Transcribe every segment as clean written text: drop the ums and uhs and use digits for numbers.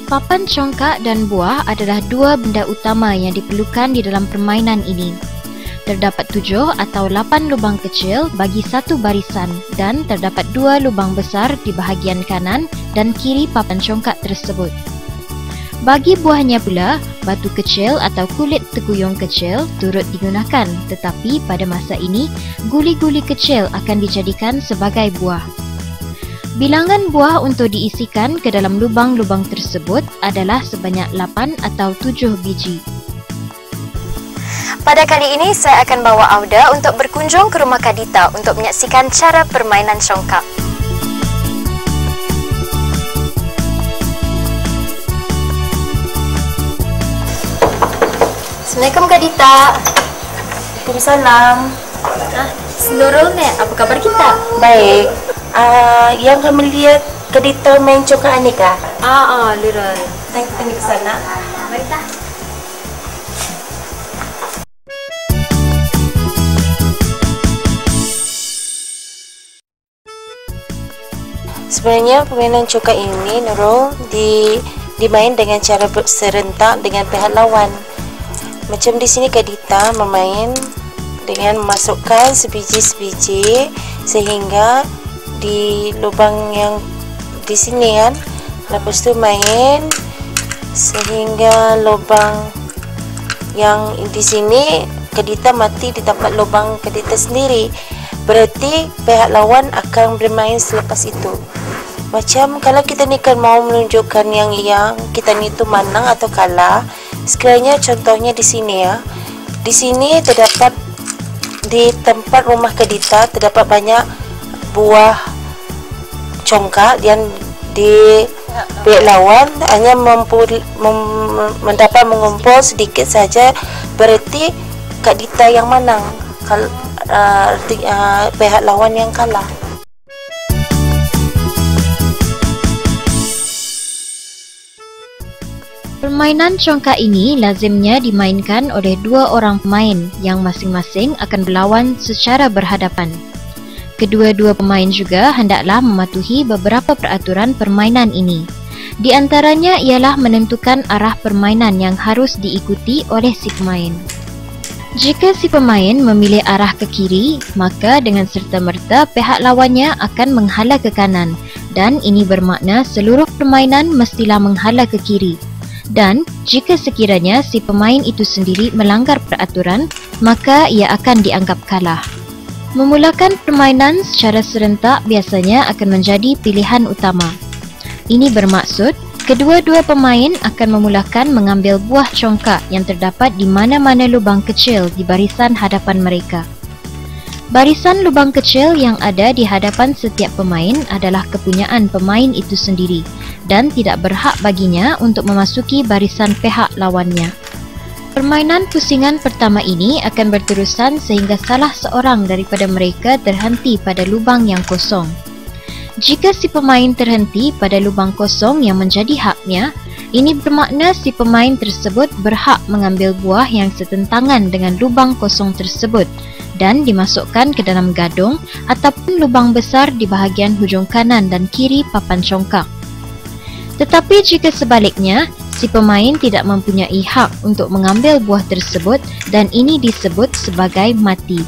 Papan congkak dan buah adalah dua benda utama yang diperlukan di dalam permainan ini. Terdapat 7 atau 8 lubang kecil bagi satu barisan dan terdapat 2 lubang besar di bahagian kanan dan kiri papan congkak tersebut. Bagi buahnya pula, batu kecil atau kulit tekuyung kecil turut digunakan, tetapi pada masa ini, guli-guli kecil akan dijadikan sebagai buah. Bilangan buah untuk diisikan ke dalam lubang-lubang tersebut adalah sebanyak 8 atau 7 biji. Pada kali ini, saya akan bawa Auda untuk berkunjung ke rumah Kak Dita untuk menyaksikan cara permainan congkak. Assalamualaikum Kak Dita. Waalaikumsalam. Nurul ni, apa kabar kita? Baik. Yang kamu lihat Kak Dita main congkak ni kah? Nurul. Tengok ke sana. Mari ta. Sebenarnya permainan congkak ini, Nurul, dimain dengan cara serentak dengan pihak lawan. Macam di sini Kak Dita bermain dengan memasukkan sebiji-sebiji sehingga di lubang yang di sini kan, lepas tu main sehingga lubang yang di sini Kak Dita mati di tempat lubang Kak Dita sendiri. Berarti pihak lawan akan bermain selepas itu. Macam kalau kita ni kan mau menunjukkan yang kita ni tu menang atau kalah, sekiranya contohnya di sini ya. Di sini terdapat di tempat rumah Kak Dita terdapat banyak buah congkak yang di pihak lawan hanya mendapat mengumpul sedikit saja, berarti Kak Dita yang menang, kalau pihak lawan yang kalah. Permainan congkak ini lazimnya dimainkan oleh 2 orang pemain yang masing-masing akan berlawan secara berhadapan. Kedua-dua pemain juga hendaklah mematuhi beberapa peraturan permainan ini. Di antaranya ialah menentukan arah permainan yang harus diikuti oleh si pemain. Jika si pemain memilih arah ke kiri, maka dengan serta-merta pihak lawannya akan menghala ke kanan, dan ini bermakna seluruh permainan mestilah menghala ke kiri. Dan jika sekiranya si pemain itu sendiri melanggar peraturan, maka ia akan dianggap kalah. Memulakan permainan secara serentak biasanya akan menjadi pilihan utama. Ini bermaksud kedua-dua pemain akan memulakan mengambil buah congkak yang terdapat di mana-mana lubang kecil di barisan hadapan mereka. Barisan lubang kecil yang ada di hadapan setiap pemain adalah kepunyaan pemain itu sendiri dan tidak berhak baginya untuk memasuki barisan pihak lawannya. Permainan pusingan pertama ini akan berterusan sehingga salah seorang daripada mereka terhenti pada lubang yang kosong. Jika si pemain terhenti pada lubang kosong yang menjadi haknya, ini bermakna si pemain tersebut berhak mengambil buah yang setentangan dengan lubang kosong tersebut dan dimasukkan ke dalam gadung ataupun lubang besar di bahagian hujung kanan dan kiri papan congkak. Tetapi jika sebaliknya, si pemain tidak mempunyai hak untuk mengambil buah tersebut dan ini disebut sebagai mati.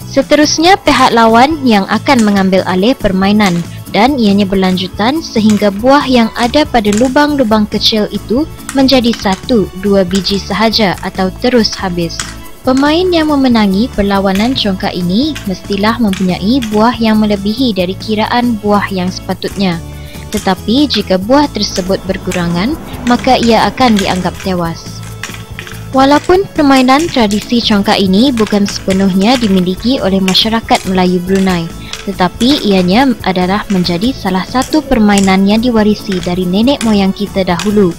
Seterusnya pihak lawan yang akan mengambil alih permainan dan ianya berlanjutan sehingga buah yang ada pada lubang-lubang kecil itu menjadi 1-2 biji sahaja atau terus habis. Pemain yang memenangi perlawanan congkak ini mestilah mempunyai buah yang melebihi dari kiraan buah yang sepatutnya. Tetapi jika buah tersebut berkurangan, maka ia akan dianggap tewas. Walaupun permainan tradisi congkak ini bukan sepenuhnya dimiliki oleh masyarakat Melayu Brunei, tetapi ianya adalah menjadi salah satu permainan yang diwarisi dari nenek moyang kita dahulu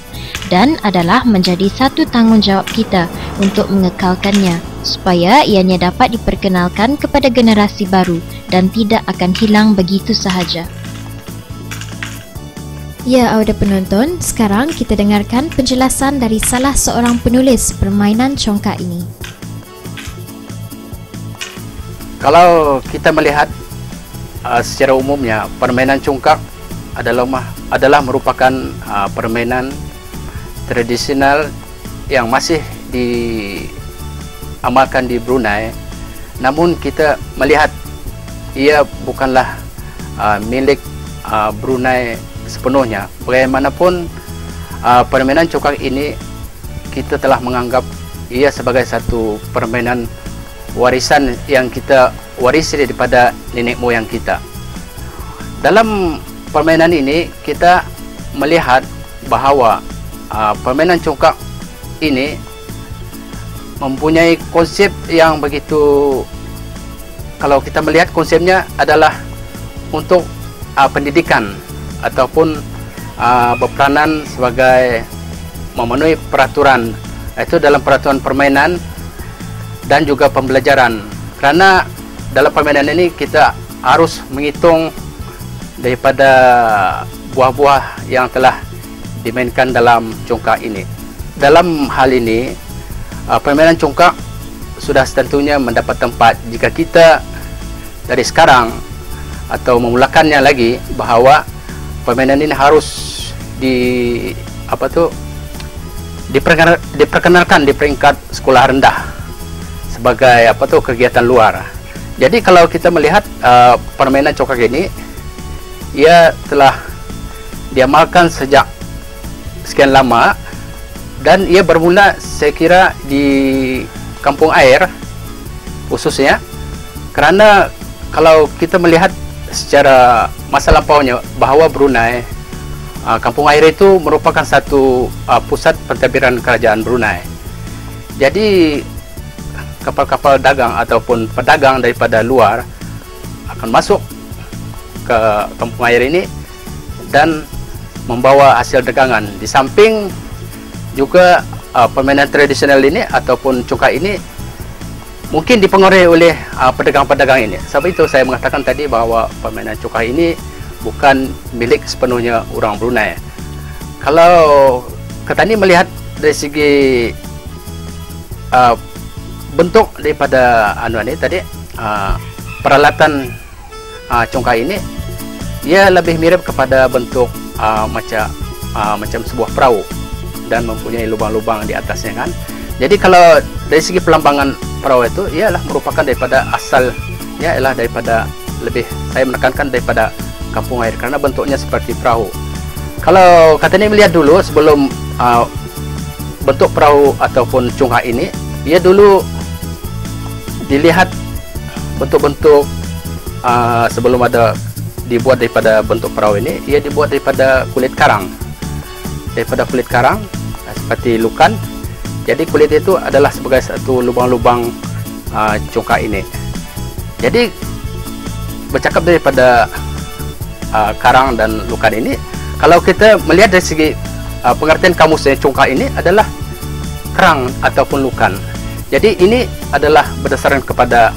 dan adalah menjadi satu tanggungjawab kita untuk mengekalkannya supaya ianya dapat diperkenalkan kepada generasi baru dan tidak akan hilang begitu sahaja. Ya, auda penonton, sekarang kita dengarkan penjelasan dari salah seorang penulis permainan congkak ini. Kalau kita melihat secara umumnya permainan congkak adalah adalah merupakan permainan tradisional yang masih diamalkan di Brunei. Namun kita melihat ia bukanlah milik Brunei sepenuhnya. Bagaimanapun permainan congkak ini kita telah menganggap ia sebagai satu permainan warisan yang kita warisi daripada nenek moyang kita. Dalam permainan ini kita melihat bahawa permainan congkak ini mempunyai konsep yang begitu, kalau kita melihat konsepnya adalah untuk pendidikan ataupun berperanan sebagai memenuhi peraturan, itu dalam peraturan permainan dan juga pembelajaran. Kerana dalam permainan ini kita harus menghitung daripada buah-buah yang telah dimainkan dalam congkak ini. Dalam hal ini, permainan congkak sudah setentunya mendapat tempat jika kita dari sekarang atau memulakannya lagi, bahawa permainan ini harus diperkenalkan di peringkat sekolah rendah sebagai kegiatan luar. Jadi kalau kita melihat permainan congkak ini, ia telah diamalkan sejak sekian lama, dan ia bermula saya kira di kampung air khususnya, kerana kalau kita melihat secara masa lampaunya bahawa Brunei, kampung air itu merupakan satu pusat pentadbiran kerajaan Brunei. Jadi kapal-kapal dagang ataupun pedagang daripada luar akan masuk ke kampung air ini dan membawa hasil dagangan. Di samping juga permainan tradisional ini ataupun congkak ini mungkin dipengaruhi oleh pedagang-pedagang ini. Sebab itu saya mengatakan tadi bahawa permainan congkak ini bukan milik sepenuhnya orang Brunei. Kalau kita ni melihat dari segi bentuk daripada ini tadi, peralatan congkak ini, ia lebih mirip kepada bentuk macam sebuah perahu dan mempunyai lubang-lubang di atasnya kan. Jadi kalau dari segi pelambangan perahu itu, ialah merupakan daripada asalnya ialah daripada, lebih saya menekankan daripada kampung air, kerana bentuknya seperti perahu. Kalau kata ni melihat dulu sebelum bentuk perahu ataupun congkak ini, ia dulu dilihat bentuk-bentuk sebelum ada dibuat daripada bentuk perahu ini, ia dibuat daripada kulit karang, seperti lukan. Jadi kulit itu adalah sebagai satu lubang-lubang congkak ini. Jadi bercakap daripada karang dan lukan ini, kalau kita melihat dari segi pengertian kamusnya, congkak ini adalah kerang ataupun lukan. Jadi ini adalah berdasarkan kepada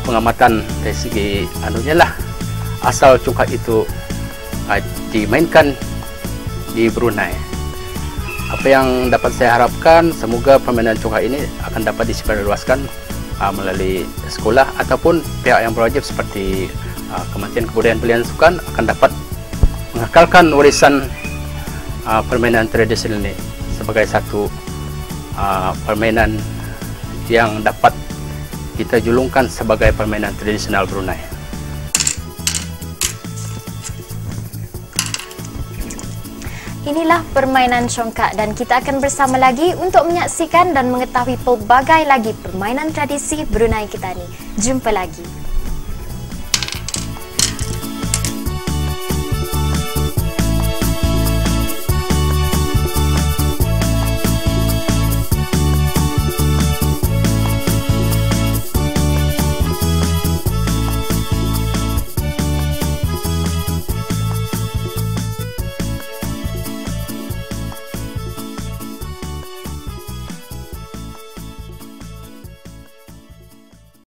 pengamatan dari segi asal congkak itu dimainkan di Brunei. Apa yang dapat saya harapkan, semoga permainan congkak ini akan dapat disebarluaskan melalui sekolah ataupun pihak yang berwajib seperti Kementerian Kebudayaan Pilihan Sukan akan dapat mengekalkan warisan permainan tradisional ini sebagai satu permainan yang dapat kita julungkan sebagai permainan tradisional Brunei. Inilah permainan congkak, dan kita akan bersama lagi untuk menyaksikan dan mengetahui pelbagai lagi permainan tradisi Brunei kita ni. Jumpa lagi.